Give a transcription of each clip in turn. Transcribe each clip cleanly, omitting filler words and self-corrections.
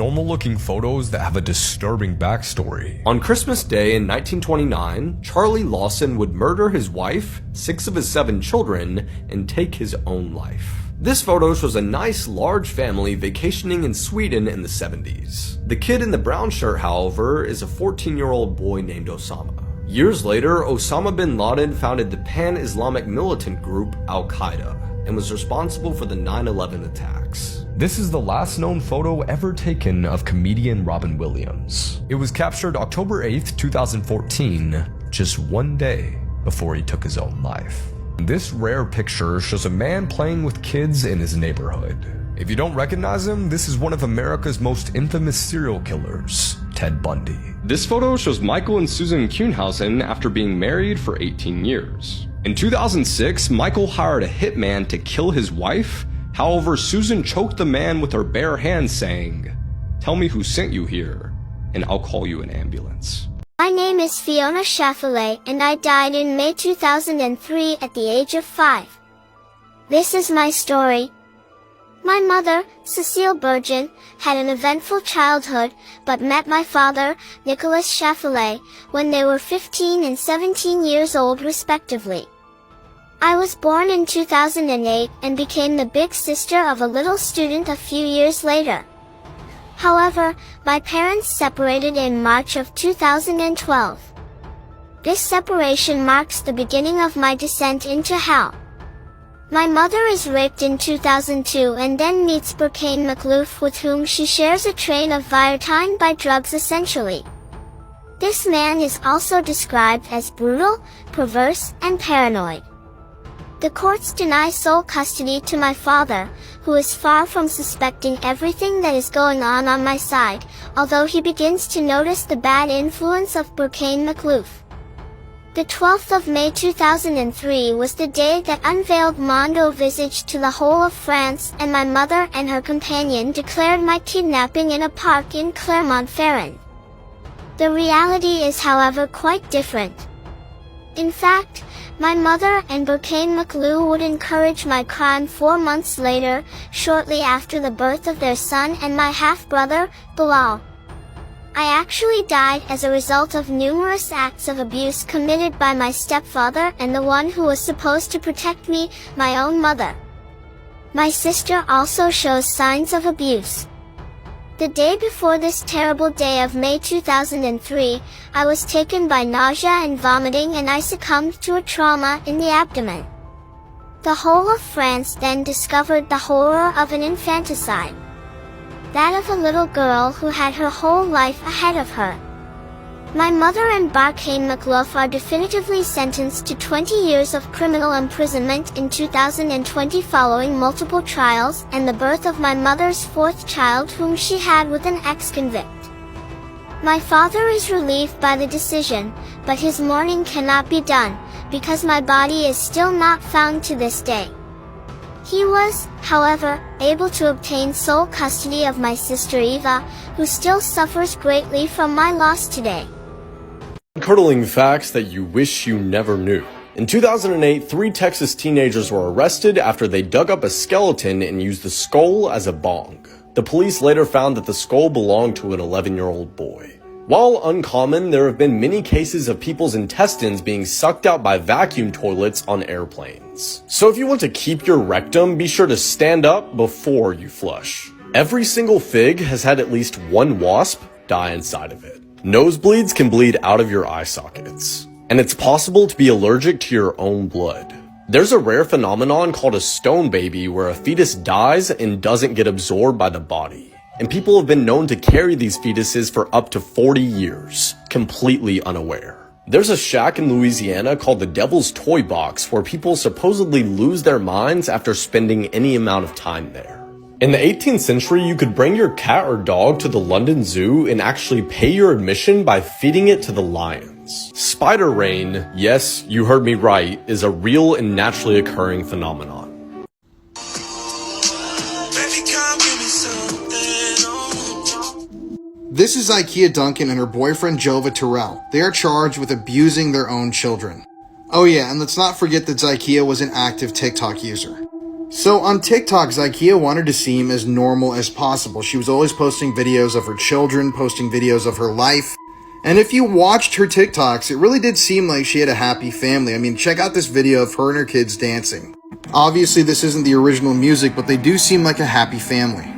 Normal looking photos that have a disturbing backstory. On Christmas Day in 1929, Charlie Lawson would murder his wife, 6 of his 7 children, and take his own life. This photo shows a nice, large family vacationing in Sweden in the 70s. The kid in the brown shirt, however, is a 14-year-old boy named Osama. Years later, Osama bin Laden founded the pan-Islamic militant group Al-Qaeda and was responsible for the 9/11 attacks. This is the last known photo ever taken of comedian Robin Williams. It was captured October 8th, 2014, just one day before he took his own life. This rare picture shows a man playing with kids in his neighborhood. If you don't recognize him, this is one of America's most infamous serial killers, Ted Bundy. This photo shows Michael and Susan Kuhnhausen after being married for 18 years. In 2006, Michael hired a hitman to kill his wife. However, Susan choked the man with her bare hands, saying, "Tell me who sent you here, and I'll call you an ambulance." My name is Fiona Schaffelet, and I died in May 2003 at the age of 5. This is my story. My mother, Cecile Bergen, had an eventful childhood, but met my father, Nicholas Schaffelet, when they were 15 and 17 years old respectively. I was born in 2008 and became the big sister of a little student a few years later. However, my parents separated in March of 2012. This separation marks the beginning of my descent into hell. My mother is raped in 2002 and then meets Burkane McLoof, with whom she shares a train of Viatign by drugs essentially. This man is also described as brutal, perverse, and paranoid. The courts deny sole custody to my father, who is far from suspecting everything that is going on my side, although he begins to notice the bad influence of Burkane McLoof. The 12th of May 2003 was the day that unveiled Mondo visage to the whole of France, and my mother and her companion declared my kidnapping in a park in Clermont-Ferrand. The reality is, however, quite different. In fact, my mother and Burkane McLoof would encourage my crime 4 months later, shortly after the birth of their son and my half-brother, Bilal. I actually died as a result of numerous acts of abuse committed by my stepfather and the one who was supposed to protect me, my own mother. My sister also shows signs of abuse. The day before this terrible day of May 2003, I was taken by nausea and vomiting, and I succumbed to a trauma in the abdomen. The whole of France then discovered the horror of an infanticide. That of a little girl who had her whole life ahead of her. My mother and Burkane McLoof are definitively sentenced to 20 years of criminal imprisonment in 2020 following multiple trials and the birth of my mother's 4th child, whom she had with an ex-convict. My father is relieved by the decision, but his mourning cannot be done, because my body is still not found to this day. He was, however, able to obtain sole custody of my sister Eva, who still suffers greatly from my loss today. Curdling facts that you wish you never knew. In 2008, 3 Texas teenagers were arrested after they dug up a skeleton and used the skull as a bong. The police later found that the skull belonged to an 11-year-old boy. While uncommon, there have been many cases of people's intestines being sucked out by vacuum toilets on airplanes. So if you want to keep your rectum, be sure to stand up before you flush. Every single fig has had at least one wasp die inside of it. Nosebleeds can bleed out of your eye sockets, and it's possible to be allergic to your own blood. There's a rare phenomenon called a stone baby, where a fetus dies and doesn't get absorbed by the body. And people have been known to carry these fetuses for up to 40 years, completely unaware. There's a shack in Louisiana called the Devil's Toy Box, where people supposedly lose their minds after spending any amount of time there. In the 18th century, you could bring your cat or dog to the London Zoo and actually pay your admission by feeding it to the lions. Spider rain, yes, you heard me right, is a real and naturally occurring phenomenon. This is Ikea Duncan and her boyfriend Jova Terrell. They are charged with abusing their own children. Oh yeah, and let's not forget that Ikea was an active TikTok user. So on TikTok, Zykia wanted to seem as normal as possible. She was always posting videos of her children, posting videos of her life. And if you watched her TikToks, it really did seem like she had a happy family. I mean, check out this video of her and her kids dancing. Obviously, this isn't the original music, but they do seem like a happy family.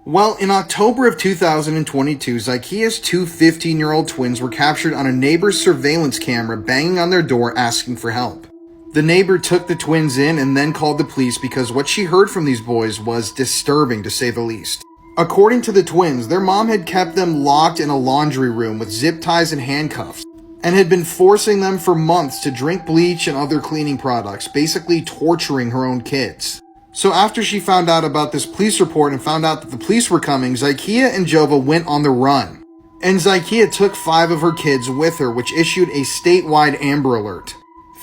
Well, in October of 2022, Zykia's two 15-year-old twins were captured on a neighbor's surveillance camera banging on their door asking for help. The neighbor took the twins in and then called the police because what she heard from these boys was disturbing, to say the least. According to the twins, their mom had kept them locked in a laundry room with zip ties and handcuffs, and had been forcing them for months to drink bleach and other cleaning products, basically torturing her own kids. So after she found out about this police report and found out that the police were coming, Zykia and Jova went on the run. And Zykia took 5 of her kids with her, which issued a statewide Amber Alert.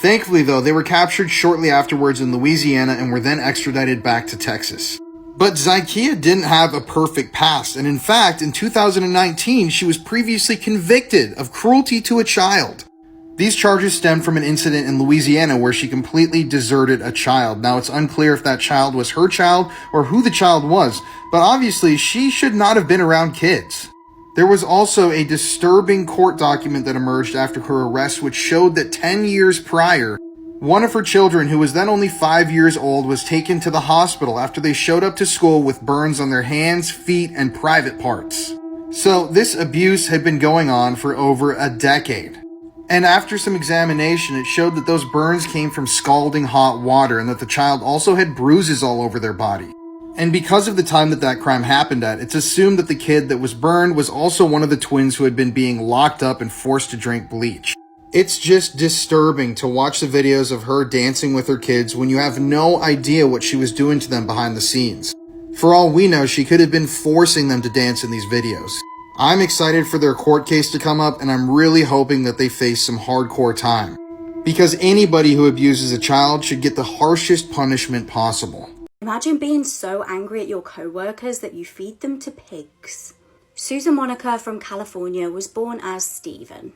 Thankfully, though, they were captured shortly afterwards in Louisiana and were then extradited back to Texas. But Zykia didn't have a perfect past, and in fact, in 2019, she was previously convicted of cruelty to a child. These charges stem from an incident in Louisiana where she completely deserted a child. Now, it's unclear if that child was her child or who the child was, but obviously, she should not have been around kids. There was also a disturbing court document that emerged after her arrest, which showed that 10 years prior, one of her children, who was then only 5 years old, was taken to the hospital after they showed up to school with burns on their hands, feet, and private parts. So this abuse had been going on for over a decade. And after some examination, it showed that those burns came from scalding hot water and that the child also had bruises all over their body. And because of the time that crime happened at, it's assumed that the kid that was burned was also one of the twins who had been being locked up and forced to drink bleach. It's just disturbing to watch the videos of her dancing with her kids when you have no idea what she was doing to them behind the scenes. For all we know, she could have been forcing them to dance in these videos. I'm excited for their court case to come up, and I'm really hoping that they face some hardcore time. Because anybody who abuses a child should get the harshest punishment possible. Imagine being so angry at your co-workers that you feed them to pigs. Susan Monica from California was born as Stephen.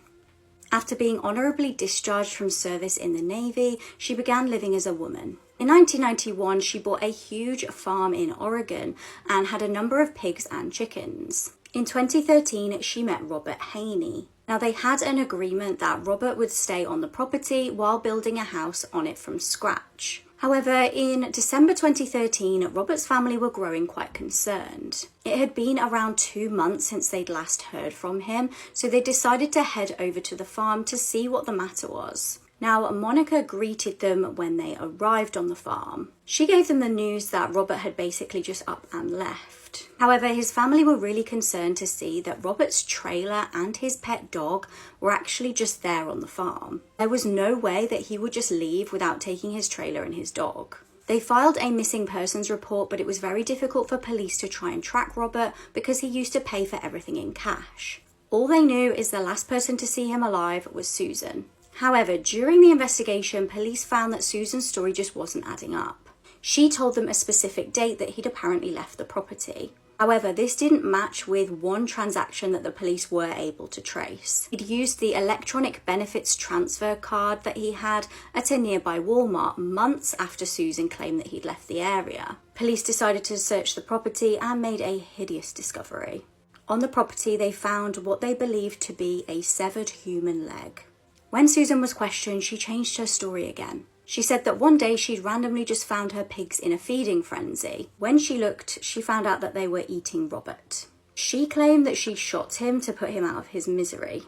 After being honorably discharged from service in the Navy, she began living as a woman. In 1991, she bought a huge farm in Oregon and had a number of pigs and chickens. In 2013, she met Robert Haney. Now, they had an agreement that Robert would stay on the property while building a house on it from scratch. However, in December 2013, Robert's family were growing quite concerned. It had been around 2 months since they'd last heard from him, so they decided to head over to the farm to see what the matter was. Now, Monica greeted them when they arrived on the farm. She gave them the news that Robert had basically just up and left. However, his family were really concerned to see that Robert's trailer and his pet dog were actually just there on the farm. There was no way that he would just leave without taking his trailer and his dog. They filed a missing persons report, but it was very difficult for police to try and track Robert because he used to pay for everything in cash. All they knew is the last person to see him alive was Susan. However, during the investigation, police found that Susan's story just wasn't adding up. She told them a specific date that he'd apparently left the property. However, this didn't match with one transaction that the police were able to trace. He'd used the electronic benefits transfer card that he had at a nearby Walmart months after Susan claimed that he'd left the area. Police decided to search the property and made a hideous discovery. On the property, they found what they believed to be a severed human leg. When Susan was questioned, she changed her story again. She said that one day she'd randomly just found her pigs in a feeding frenzy. When she looked, she found out that they were eating Robert. She claimed that she shot him to put him out of his misery.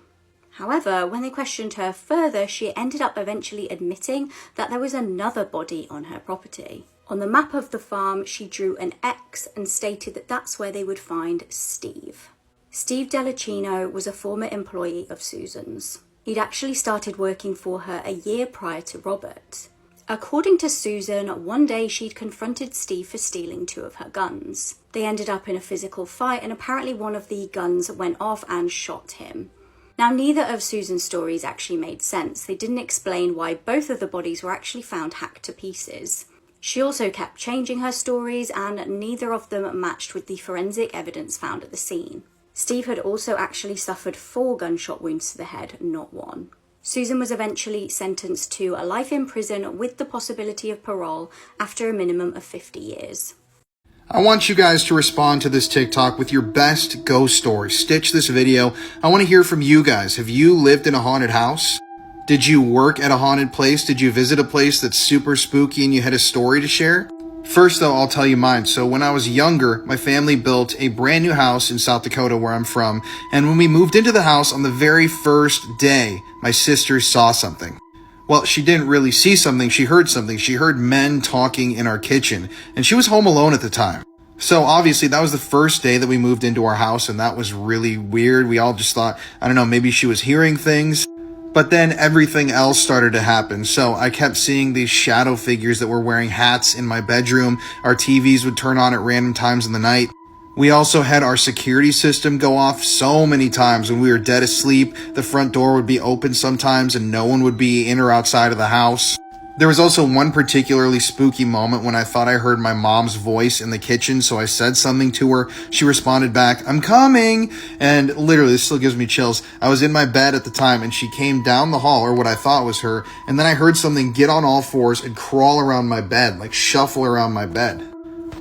However, when they questioned her further, she ended up eventually admitting that there was another body on her property. On the map of the farm, she drew an X and stated that that's where they would find Steve. Steve Delacino was a former employee of Susan's. He'd actually started working for her a year prior to Robert. According to Susan, one day she'd confronted Steve for stealing 2 of her guns. They ended up in a physical fight, and apparently one of the guns went off and shot him. Now, neither of Susan's stories actually made sense. They didn't explain why both of the bodies were actually found hacked to pieces. She also kept changing her stories, and neither of them matched with the forensic evidence found at the scene. Steve had also actually suffered 4 gunshot wounds to the head, not 1. Susan was eventually sentenced to a life in prison with the possibility of parole after a minimum of 50 years. I want you guys to respond to this TikTok with your best ghost story. Stitch this video. I want to hear from you guys. Have you lived in a haunted house? Did you work at a haunted place? Did you visit a place that's super spooky and you had a story to share? First though, I'll tell you mine. So when I was younger, my family built a brand new house in South Dakota where I'm from. And when we moved into the house on the very first day, my sister saw something. Well, she didn't really see something. She heard something. She heard men talking in our kitchen, and she was home alone at the time. So obviously that was the first day that we moved into our house, and that was really weird. We all just thought, I don't know, maybe she was hearing things. But then everything else started to happen. So I kept seeing these shadow figures that were wearing hats in my bedroom. Our TVs would turn on at random times in the night. We also had our security system go off so many times when we were dead asleep. The front door would be open sometimes and no one would be in or outside of the house. There was also one particularly spooky moment when I thought I heard my mom's voice in the kitchen, so I said something to her. She responded back, "I'm coming!" And literally, this still gives me chills. I was in my bed at the time, and she came down the hall, or what I thought was her, and then I heard something get on all fours and crawl around my bed, like shuffle around my bed.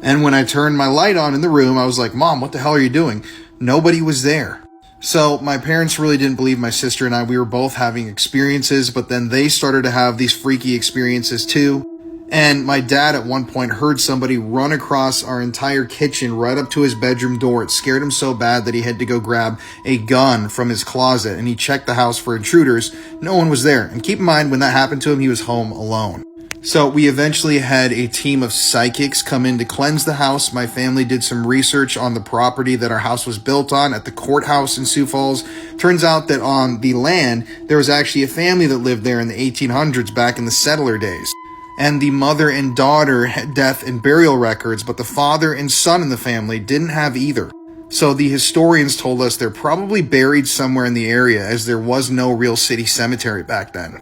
And when I turned my light on in the room, I was like, "Mom, what the hell are you doing?" Nobody was there. So my parents really didn't believe my sister and I. We were both having experiences, but then they started to have these freaky experiences too. And my dad at one point heard somebody run across our entire kitchen right up to his bedroom door. It scared him so bad that he had to go grab a gun from his closet, and he checked the house for intruders. No one was there. And keep in mind, when that happened to him, he was home alone. So we eventually had a team of psychics come in to cleanse the house. My family did some research on the property that our house was built on at the courthouse in Sioux Falls. Turns out that on the land, there was actually a family that lived there in the 1800s back in the settler days. And the mother and daughter had death and burial records, but the father and son in the family didn't have either. So the historians told us they're probably buried somewhere in the area, as there was no real city cemetery back then.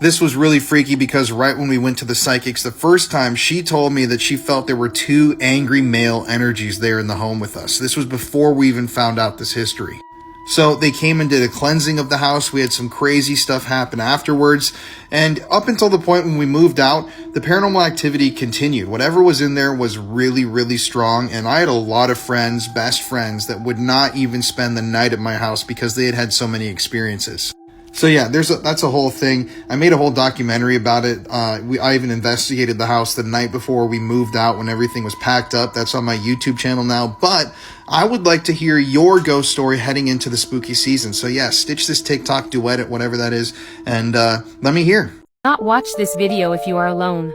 This was really freaky because right when we went to the psychics the first time, she told me that she felt there were two angry male energies there in the home with us. This was before we even found out this history. So they came and did a cleansing of the house. We had some crazy stuff happen afterwards. And up until the point when we moved out, the paranormal activity continued. Whatever was in there was really, really strong. And I had a lot of friends, best friends, that would not even spend the night at my house because they had had so many experiences. So yeah, that's a whole thing. I made a whole documentary about it. I even investigated the house the night before we moved out when everything was packed up. That's on my YouTube channel now. But I would like to hear your ghost story heading into the spooky season. So yeah, stitch this TikTok, duet it, whatever that is, and let me hear. Not watch this video if you are alone.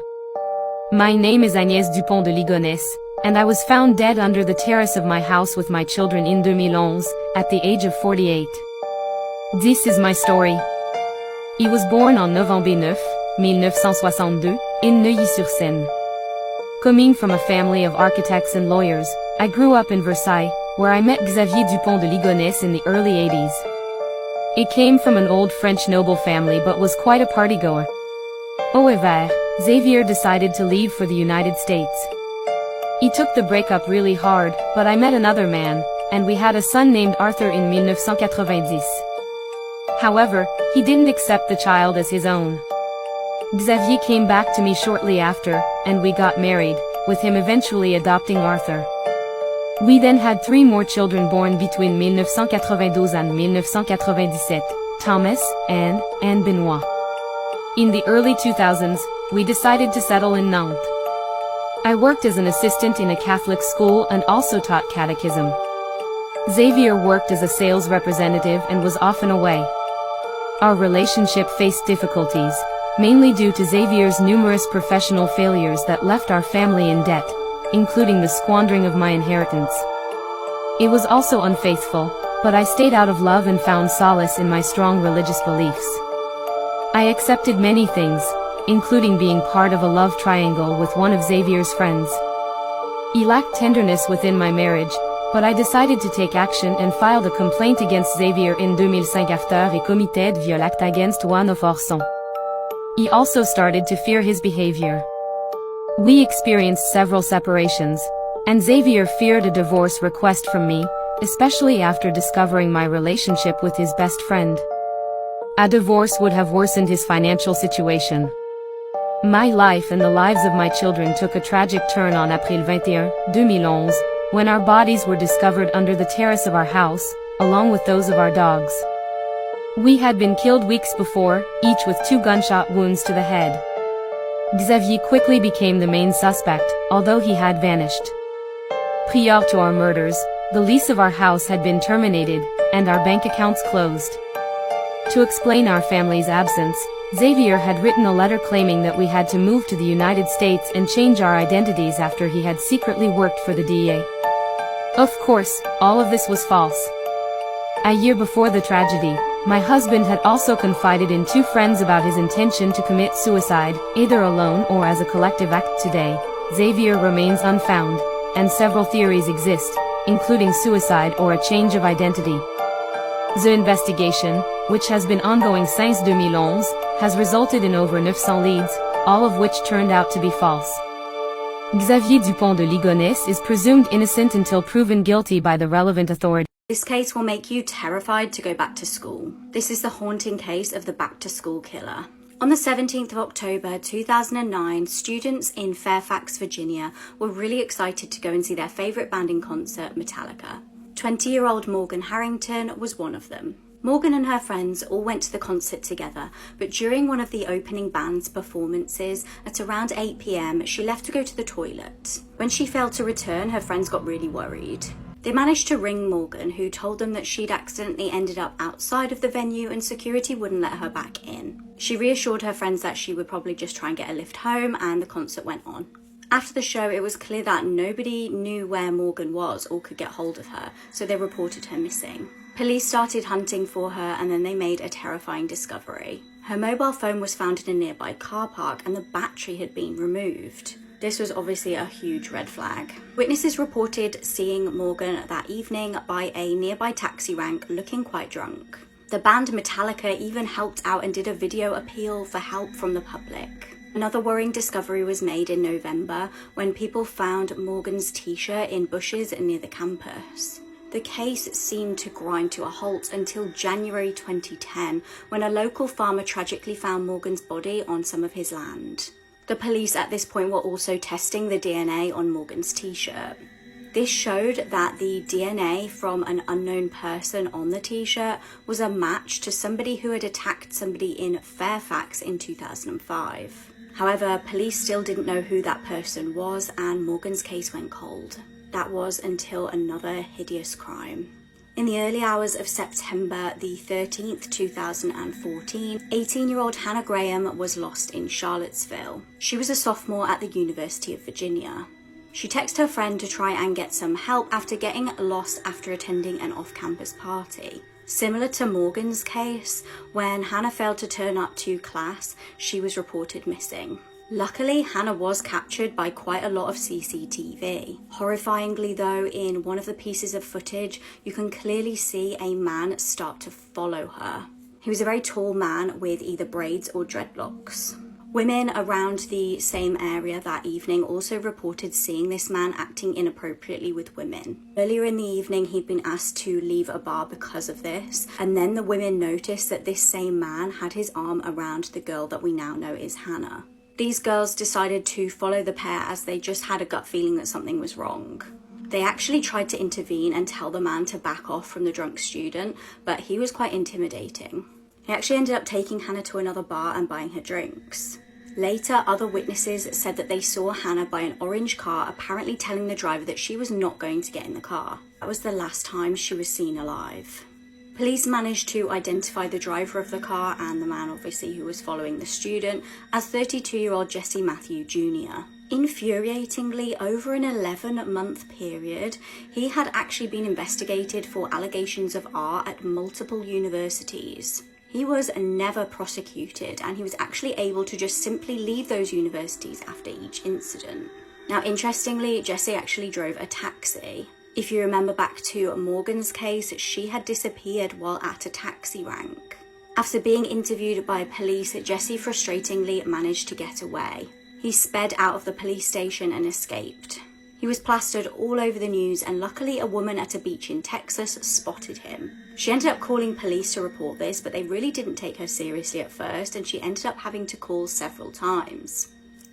My name is Agnès Dupont de Ligonnès, and I was found dead under the terrace of my house with my children in 2011, at the age of 48. This is my story. I was born on November 9, 1962, in Neuilly-sur-Seine. Coming from a family of architects and lawyers, I grew up in Versailles, where I met Xavier Dupont de Ligonnès in the early 80s. He came from an old French noble family but was quite a partygoer. However, Xavier decided to leave for the United States. He took the breakup really hard, but I met another man, and we had a son named Arthur in 1990. However, he didn't accept the child as his own. Xavier came back to me shortly after, and we got married, with him eventually adopting Arthur. We then had 3 more children born between 1992 and 1997, Thomas, Anne, and Benoit. In the early 2000s, we decided to settle in Nantes. I worked as an assistant in a Catholic school and also taught catechism. Xavier worked as a sales representative and was often away. Our relationship faced difficulties, mainly due to Xavier's numerous professional failures that left our family in debt, including the squandering of my inheritance. It was also unfaithful, but I stayed out of love and found solace in my strong religious beliefs. I accepted many things, including being part of a love triangle with one of Xavier's friends. He lacked tenderness within my marriage, but I decided to take action and filed a complaint against Xavier in 2005 after he committed viol act against one of our sons. He also started to fear his behavior. We experienced several separations, and Xavier feared a divorce request from me, especially after discovering my relationship with his best friend. A divorce would have worsened his financial situation. My life and the lives of my children took a tragic turn on April 21, 2011, when our bodies were discovered under the terrace of our house, along with those of our dogs. We had been killed weeks before, each with 2 gunshot wounds to the head. Xavier quickly became the main suspect, although he had vanished. Prior to our murders, the lease of our house had been terminated, and our bank accounts closed. To explain our family's absence, Xavier had written a letter claiming that we had to move to the United States and change our identities after he had secretly worked for the DEA. Of course, all of this was false. A year before the tragedy, my husband had also confided in 2 friends about his intention to commit suicide, either alone or as a collective act. Today, Xavier remains unfound, and several theories exist, including suicide or a change of identity. The investigation, which has been ongoing since 2011, has resulted in over 900 leads, all of which turned out to be false. Xavier Dupont de Ligonnès is presumed innocent until proven guilty by the relevant authorities. This case will make you terrified to go back to school. This is the haunting case of the back-to-school killer. On the 17th of October 2009, students in Fairfax, Virginia were really excited to go and see their favourite band in concert, Metallica. 20-year-old Morgan Harrington was one of them. Morgan and her friends all went to the concert together, but during one of the opening band's performances, at around 8 p.m, she left to go to the toilet. When she failed to return, her friends got really worried. They managed to ring Morgan, who told them that she'd accidentally ended up outside of the venue and security wouldn't let her back in. She reassured her friends that she would probably just try and get a lift home, and the concert went on. After the show, it was clear that nobody knew where Morgan was or could get hold of her, so they reported her missing. Police started hunting for her, and then they made a terrifying discovery. Her mobile phone was found in a nearby car park and the battery had been removed. This was obviously a huge red flag. Witnesses reported seeing Morgan that evening by a nearby taxi rank looking quite drunk. The band Metallica even helped out and did a video appeal for help from the public. Another worrying discovery was made in November when people found Morgan's t-shirt in bushes near the campus. The case seemed to grind to a halt until January 2010, when a local farmer tragically found Morgan's body on some of his land. The police at this point were also testing the DNA on Morgan's t-shirt. This showed that the DNA from an unknown person on the t-shirt was a match to somebody who had attacked somebody in Fairfax in 2005. However, police still didn't know who that person was, and Morgan's case went cold. That was until another hideous crime. In the early hours of September the 13th, 2014, 18-year-old Hannah Graham was lost in Charlottesville. She was a sophomore at the University of Virginia. She texted her friend to try and get some help after getting lost after attending an off-campus party. Similar to Morgan's case, when Hannah failed to turn up to class, she was reported missing. Luckily, Hannah was captured by quite a lot of CCTV. Horrifyingly though, in one of the pieces of footage, you can clearly see a man start to follow her. He was a very tall man with either braids or dreadlocks. Women around the same area that evening also reported seeing this man acting inappropriately with women. Earlier in the evening, he'd been asked to leave a bar because of this, and then the women noticed that this same man had his arm around the girl that we now know is Hannah. These girls decided to follow the pair as they just had a gut feeling that something was wrong. They actually tried to intervene and tell the man to back off from the drunk student, but he was quite intimidating. He actually ended up taking Hannah to another bar and buying her drinks. Later, other witnesses said that they saw Hannah buy an orange car, apparently telling the driver that she was not going to get in the car. That was the last time she was seen alive. Police managed to identify the driver of the car and the man, obviously, who was following the student as 32-year-old Jesse Matthew Jr. Infuriatingly, over an 11-month period, he had actually been investigated for allegations of art at multiple universities. He was never prosecuted, and he was actually able to just simply leave those universities after each incident. Now, interestingly, Jesse actually drove a taxi. If you remember back to Morgan's case, she had disappeared while at a taxi rank. After being interviewed by police, Jesse frustratingly managed to get away. He sped out of the police station and escaped. He He was plastered all over the news, and luckily a woman at a beach in Texas spotted him. She ended up calling police to report this, but they really didn't take her seriously at first, and she ended up having to call several times.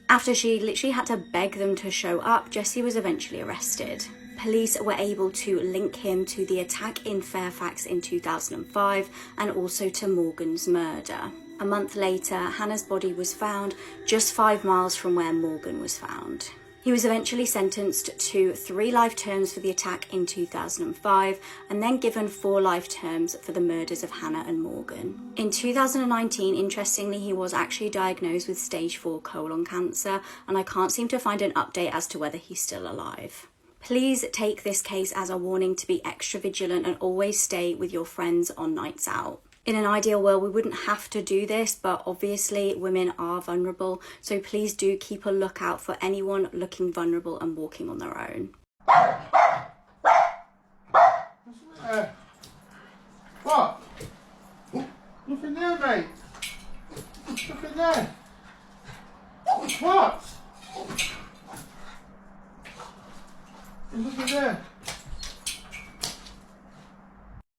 After she literally had to beg them to show up, Jesse was eventually arrested. Police were able to link him to the attack in Fairfax in 2005 and also to Morgan's murder. A month later, Hannah's body was found just 5 miles from where Morgan was found. He was eventually sentenced to 3 life terms for the attack in 2005 and then given 4 life terms for the murders of Hannah and Morgan. In 2019, interestingly, he was actually diagnosed with stage 4 colon cancer, and I can't seem to find an update as to whether he's still alive. Please take this case as a warning to be extra vigilant and always stay with your friends on nights out. In an ideal world, we wouldn't have to do this, but obviously women are vulnerable, so please do keep a lookout for anyone looking vulnerable and walking on their own. What? Look in there, mate. Look in there. What? Look in there.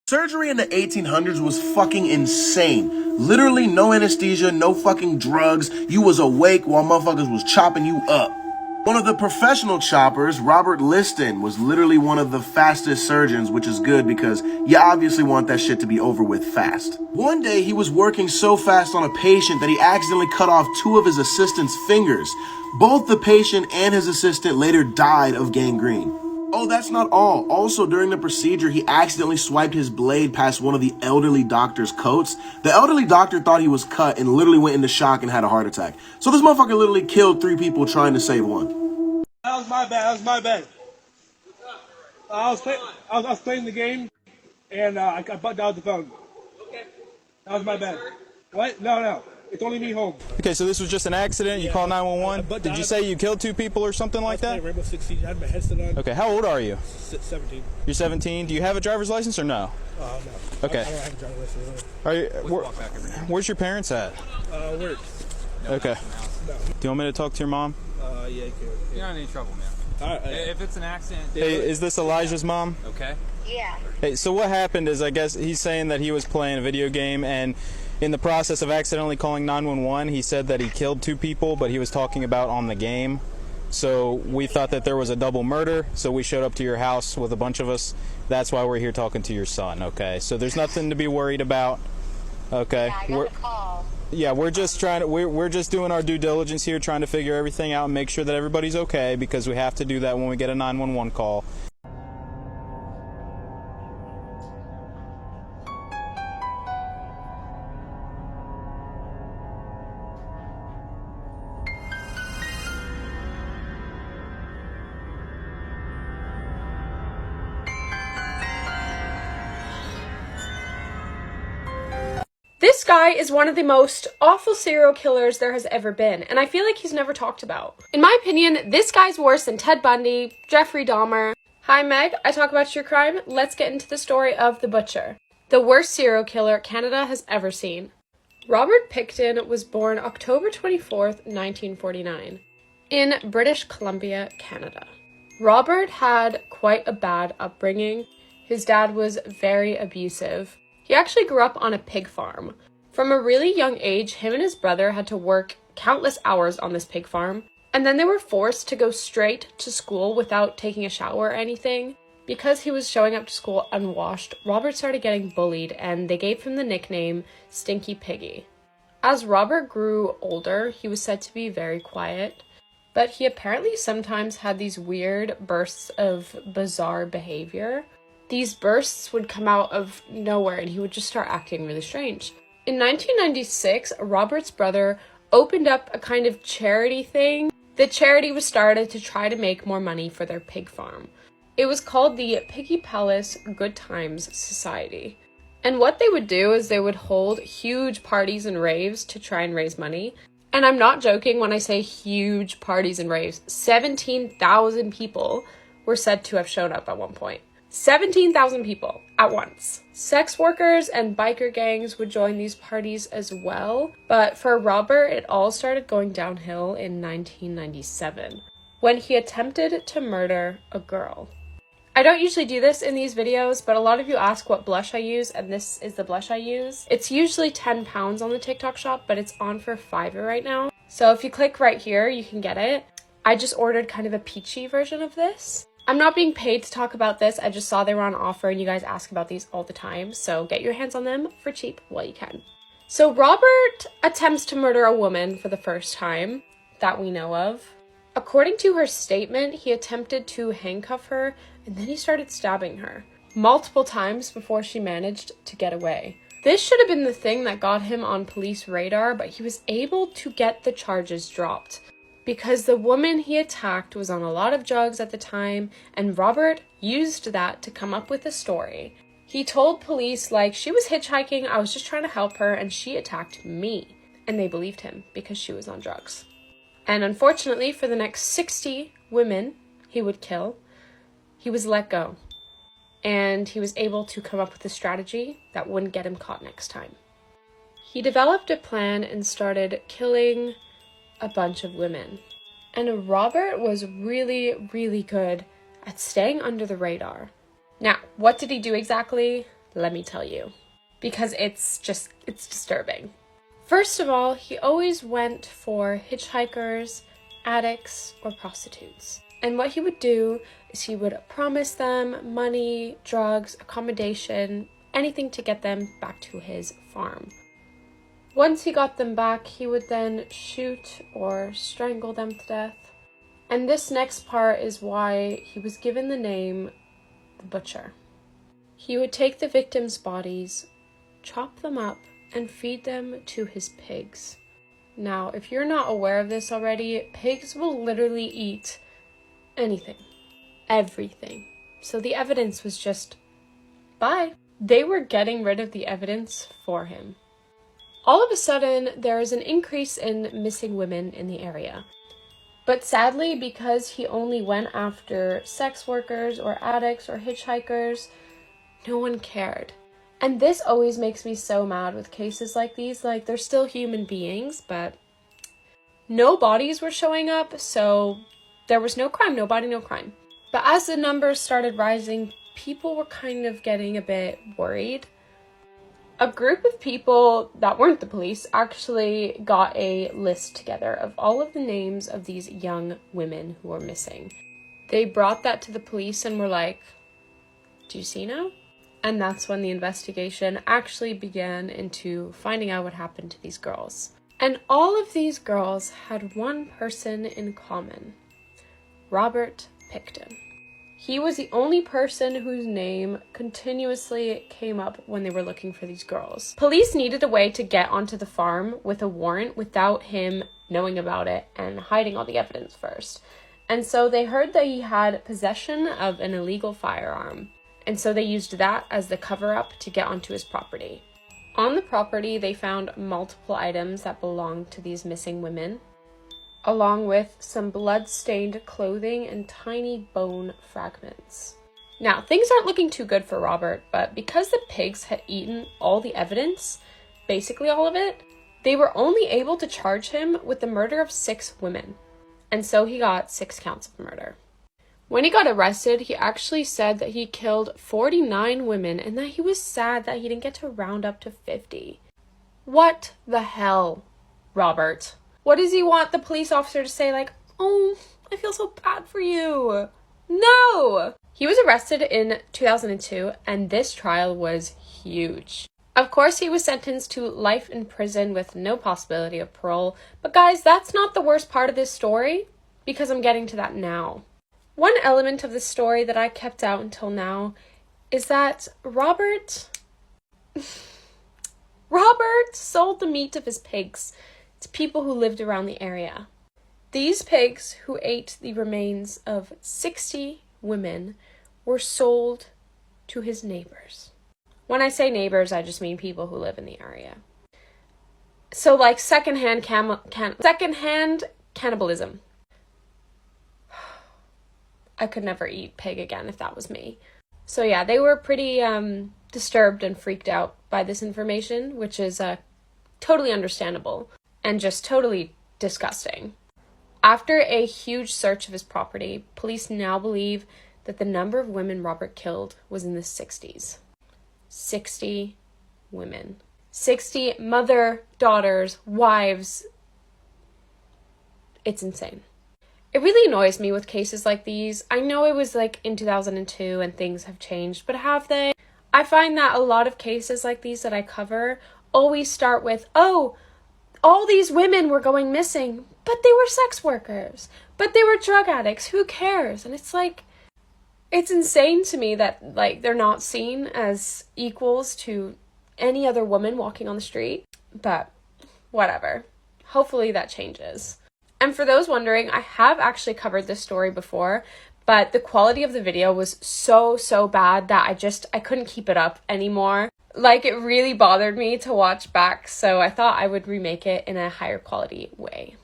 Surgery in the 1800s was fucking insane. Literally no anesthesia, no fucking drugs. You was awake while motherfuckers was chopping you up. One of the professional choppers, Robert Liston, was literally one of the fastest surgeons, which is good because you obviously want that shit to be over with fast. One day he was working so fast on a patient that he accidentally cut off 2 of his assistant's fingers. Both the patient and his assistant later died of gangrene. Oh, that's not all. Also, during the procedure, he accidentally swiped his blade past one of the elderly doctor's coats. The elderly doctor thought he was cut and literally went into shock and had a heart attack. So this motherfucker literally killed 3 people trying to save 1. That was my bad. I was playing the game, and I butt dialed the phone. Okay. That was my bad. What? No. It's only me home. Okay, so this was just an accident. You call 911. Did you say you killed 2 people or something like that? Rainbow Six Siege. I had my headset on. Okay, how old are you? 17. You're 17. Do you have a driver's license or no? No. Okay. I don't have a driver's license. Are you? Where's your parents at? Work. Okay. No. Do you want me to talk to your mom? Yeah, you can. You're not in any trouble, man. All right. If it's an accident... Hey, is this Elijah's mom? Okay. Yeah. Hey, so what happened is I guess he's saying that he was playing a video game and in the process of accidentally calling 911, he said that he killed 2 people, but he was talking about on the game. So we thought that there was a double murder, so we showed up to your house with a bunch of us. That's why we're here talking to your son, okay? So there's nothing to be worried about, okay? Yeah, I got a call. Yeah, we're just we're just doing our due diligence here, trying to figure everything out and make sure that everybody's okay, because we have to do that when we get a 911 call. This guy is one of the most awful serial killers there has ever been, and I feel like he's never talked about. In my opinion, this guy's worse than Ted Bundy, Jeffrey Dahmer. Hi Meg, I talk about your crime. Let's get into the story of The Butcher, the worst serial killer Canada has ever seen. Robert Pickton was born October 24th, 1949, in British Columbia, Canada. Robert had quite a bad upbringing. His dad was very abusive. He actually grew up on a pig farm. From a really young age, him and his brother had to work countless hours on this pig farm, and then they were forced to go straight to school without taking a shower or anything. Because he was showing up to school unwashed, Robert started getting bullied, and they gave him the nickname Stinky Piggy. As Robert grew older, he was said to be very quiet, but he apparently sometimes had these weird bursts of bizarre behavior. These bursts would come out of nowhere and he would just start acting really strange. In 1996, Robert's brother opened up a kind of charity thing. The charity was started to try to make more money for their pig farm. It was called the Piggy Palace Good Times Society. And what they would do is they would hold huge parties and raves to try and raise money. And I'm not joking when I say huge parties and raves. 17,000 people were said to have shown up at one point. 17,000 people at once. Sex workers and biker gangs would join these parties as well, but for Robert, it all started going downhill in 1997. when he attempted to murder a girl. I don't usually do this in these videos, but a lot of you ask what blush I use, and this is the blush I use. It's usually £10 on the TikTok shop, but it's on for $5 right now. So if you click right here, you can get it. I just ordered kind of a peachy version of this. I'm not being paid to talk about this. I just saw they were on offer, and you guys ask about these all the time. So get your hands on them for cheap while you can. So Robert attempts to murder a woman for the first time that we know of. According to her statement, he attempted to handcuff her, and then he started stabbing her multiple times before she managed to get away. This should have been the thing that got him on police radar, but he was able to get the charges dropped because the woman he attacked was on a lot of drugs at the time, and Robert used that to come up with a story. He told police, like, she was hitchhiking, I was just trying to help her, and she attacked me. And they believed him because she was on drugs. And unfortunately, for the next 60 women he would kill, he was let go. And he was able to come up with a strategy that wouldn't get him caught next time. He developed a plan and started killing a bunch of women. And Robert was really, really good at staying under the radar. Now, what did he do exactly? Let me tell you. Because it's disturbing. First of all, he always went for hitchhikers, addicts, or prostitutes. And what he would do is he would promise them money, drugs, accommodation, anything to get them back to his farm. Once he got them back, he would then shoot or strangle them to death. And this next part is why he was given the name the Butcher. He would take the victims' bodies, chop them up, and feed them to his pigs. Now, if you're not aware of this already, pigs will literally eat anything, everything. So the evidence was just, bye. They were getting rid of the evidence for him. All of a sudden, there is an increase in missing women in the area. But sadly, because he only went after sex workers or addicts or hitchhikers, no one cared. And this always makes me so mad with cases like these. Like, they're still human beings, but no bodies were showing up, so there was no crime, no body, no crime. But as the numbers started rising, people were kind of getting a bit worried. A group of people that weren't the police actually got a list together of all of the names of these young women who were missing. They brought that to the police and were like, do you see now? And that's when the investigation actually began into finding out what happened to these girls. And all of these girls had one person in common: Robert Pickton. He was the only person whose name continuously came up when they were looking for these girls. Police needed a way to get onto the farm with a warrant without him knowing about it and hiding all the evidence first. And so they heard that he had possession of an illegal firearm. And so they used that as the cover-up to get onto his property. On the property, they found multiple items that belonged to these missing women, along with some blood-stained clothing and tiny bone fragments. Now, things aren't looking too good for Robert, but because the pigs had eaten all the evidence, basically all of it, they were only able to charge him with the murder of 6 women. And so he got 6 counts of murder. When he got arrested, he actually said that he killed 49 women and that he was sad that he didn't get to round up to 50. What the hell, Robert? What does he want the police officer to say, like, oh, I feel so bad for you? No! He was arrested in 2002, and this trial was huge. Of course, he was sentenced to life in prison with no possibility of parole. But guys, that's not the worst part of this story, because I'm getting to that now. One element of the story that I kept out until now is that Robert sold the meat of his pigs to people who lived around the area. These pigs, who ate the remains of 60 women, were sold to his neighbors. When I say neighbors, I just mean people who live in the area. So like secondhand cannibalism. I could never eat pig again if that was me. So yeah, they were pretty disturbed and freaked out by this information, which is totally understandable and just totally disgusting. After a huge search of his property, police now believe that the number of women Robert killed was in the 60s. 60 women. 60 mother, daughters, wives. It's insane. It really annoys me with cases like these. I know it was like in 2002 and things have changed, but have they? I find that a lot of cases like these that I cover always start with, oh, all these women were going missing, but they were sex workers, but they were drug addicts, who cares? And it's like, it's insane to me that like they're not seen as equals to any other woman walking on the street, but whatever. Hopefully that changes. And for those wondering, I have actually covered this story before, but the quality of the video was so bad that I couldn't keep it up anymore. Like, it really bothered me to watch back, so I thought I would remake it in a higher quality way.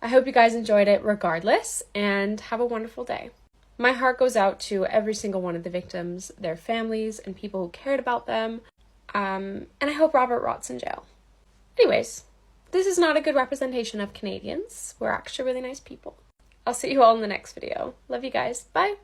I hope you guys enjoyed it regardless, and have a wonderful day. My heart goes out to every single one of the victims, their families, and people who cared about them, and I hope Robert rots in jail. Anyways, this is not a good representation of Canadians. We're actually really nice people. I'll see you all in the next video. Love you guys. Bye!